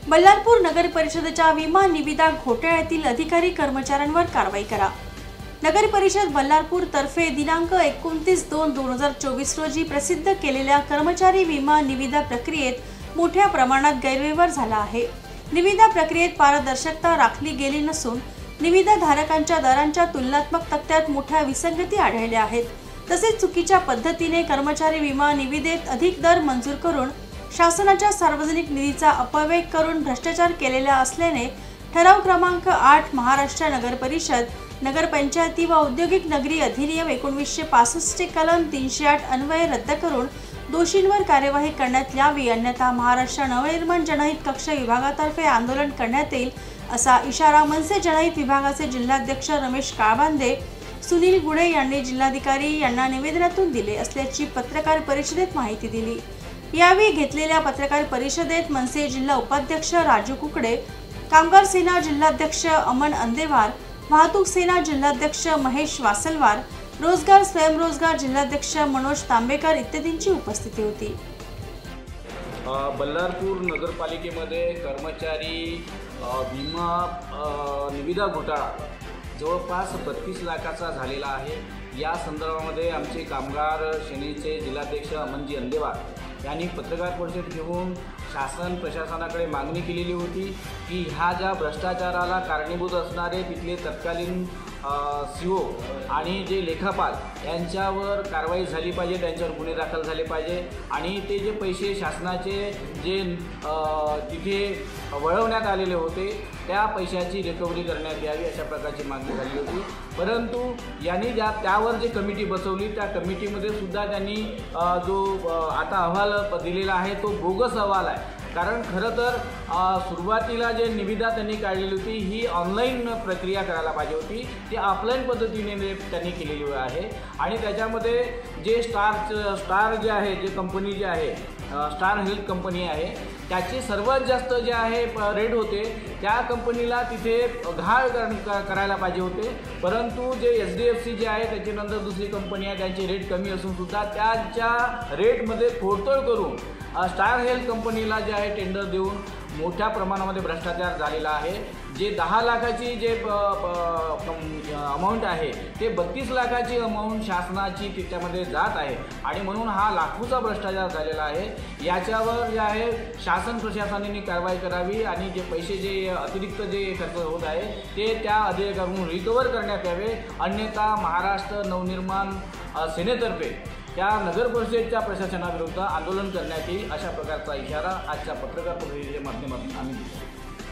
बल्लारपूर नगर परिषदेच्या विमा निविदा घोटाळ्यातील अधिकारी कर्मचाऱ्यांवर कारवाई करा। नगर परिषद बल्लारपूर तर्फे दिनांक 29/2/2024 रोजी प्रसिद्ध केलेल्या कर्मचारी विमा निविदा प्रक्रियेत मोठ्या प्रमाणात गैरव्यवहार झाला आहे। निविदा प्रक्रियेत पारदर्शकता राखली गेली नसून निविदा धारकांच्या दरांच्या तुलनात्मक तक्त्यात मोठ्या विसंगती आढळल्या आहेत। तसेच चुकीच्या पद्धतीने कर्मचारी विमा निविदेत अधिक दर मंजूर करून शासनाच्या सार्वजनिक निधीचा अपव्यय करून भ्रष्टाचार केलेला असल्याने ठराव क्रमांक 8 महाराष्ट्र नगर परिषद नगर पंचायती व औद्योगिक नगरी अधिनियम 1965 कलम 308 अन्वये रद्द करून दोषींवर कार्यवाही करण्यात यावी, अन्यथा महाराष्ट्र नवनिर्माण जनहित कक्ष विभागातर्फे आंदोलन करण्यात येईल असा इशारा मनसे जनहित विभागाचे जिल्हाध्यक्ष रमेश काळबांदे सुनील गुडे यांनी जिल्हाधिकारी यांना निवेदनातून दिले असल्याची पत्रकार परिषदेत माहिती दिली। यावेळी घेतलेल्या पत्रकार परिषदेत मनसे जिल्हा उपाध्यक्ष राजू कुकडे, कामगार सेना जिल्हाध्यक्ष अमन अंदेवार, वाहतूक सेना जिल्हाध्यक्ष महेश वासलवार, रोजगार स्वयंरोजगार जिल्हाध्यक्ष मनोज तांबेकर इत्यादींची उपस्थिती होती। बल्लारपूर नगरपालिकेमध्ये कर्मचारी विमा निविदा घोटाळा जवळपास 32 लाखाचा झालेला आहे। या संदर्भामध्ये आमचे कामगार सेनेचे जिल्हाध्यक्ष अमनजी अंदेवार यांनी पत्रकार परिषद घेऊन शासन प्रशासनाकडे मागणी केलेली होती की ह्या ज्या भ्रष्टाचाराला कारणीभूत असणारे तिथले तत्कालीन सीओ आणि जे लेखापाल यांच्यावर कारवाई झाली पाहिजे, त्यांच्यावर गुन्हे दाखल झाले पाहिजे आणि ते जे पैसे शासनाचे जे तिथे वळवण्यात आलेले होते त्या पैशाची रिकव्हरी करण्यात यावी अशा प्रकारची मागणी झाली होती। परंतु यांनी त्यावर जे कमिटी बसवली त्या कमिटीमध्ये सुद्धा त्यांनी जो आता अहवाल दिलेला आहे तो बोगस अहवाल आहे। कारण खरं तर सुरुवातीला जे निविदा त्यांनी काढलेली होती ही ऑनलाईन प्रक्रिया करायला पाहिजे होती, ती ऑफलाईन पद्धतीने त्यांनी केलेली आहे आणि त्याच्यामध्ये जे स्टार जे आहे, जे कंपनी जे आहे स्टार हेल्थ कंपनी आहे त्याची सर्वात जास्त जे आहे रेट होते त्या कंपनीला तिथे घाळ करायला पाहिजे होते। परंतु जे SDFC जे आहे त्याच्यानंतर दुसरी कंपनी आहे त्यांचे रेट कमी असून सुद्धा त्याच्या रेटमध्ये फोडतोड करून स्टार हेल्थ कंपनीला जे आहे टेंडर देऊन मोठ्या प्रमाणामध्ये भ्रष्टाचार झालेला आहे। जे 10 लाखाची जे अमाऊंट आहे ते 32 लाखाची अमाऊंट शासनाची त्याच्यामध्ये जात आहे आणि म्हणून हा लाखोचा भ्रष्टाचार झालेला आहे। याच्यावर जे आहे शासन प्रशासनाने कारवाई करावी आणि जे पैसे जे अतिरिक्त जे खर्च होत आहे ते त्या अधिकाऱ्यांकडून रिकवर करण्यात यावे, अन्यथा महाराष्ट्र नवनिर्माण सेनेतर्फे त्या नगर परिषदेच्या प्रशासनाविरुद्ध आंदोलन करण्यात येईल अशा प्रकारचा इशारा आजच्या पत्रकार परिषदेच्या माध्यमातून आम्ही दिला।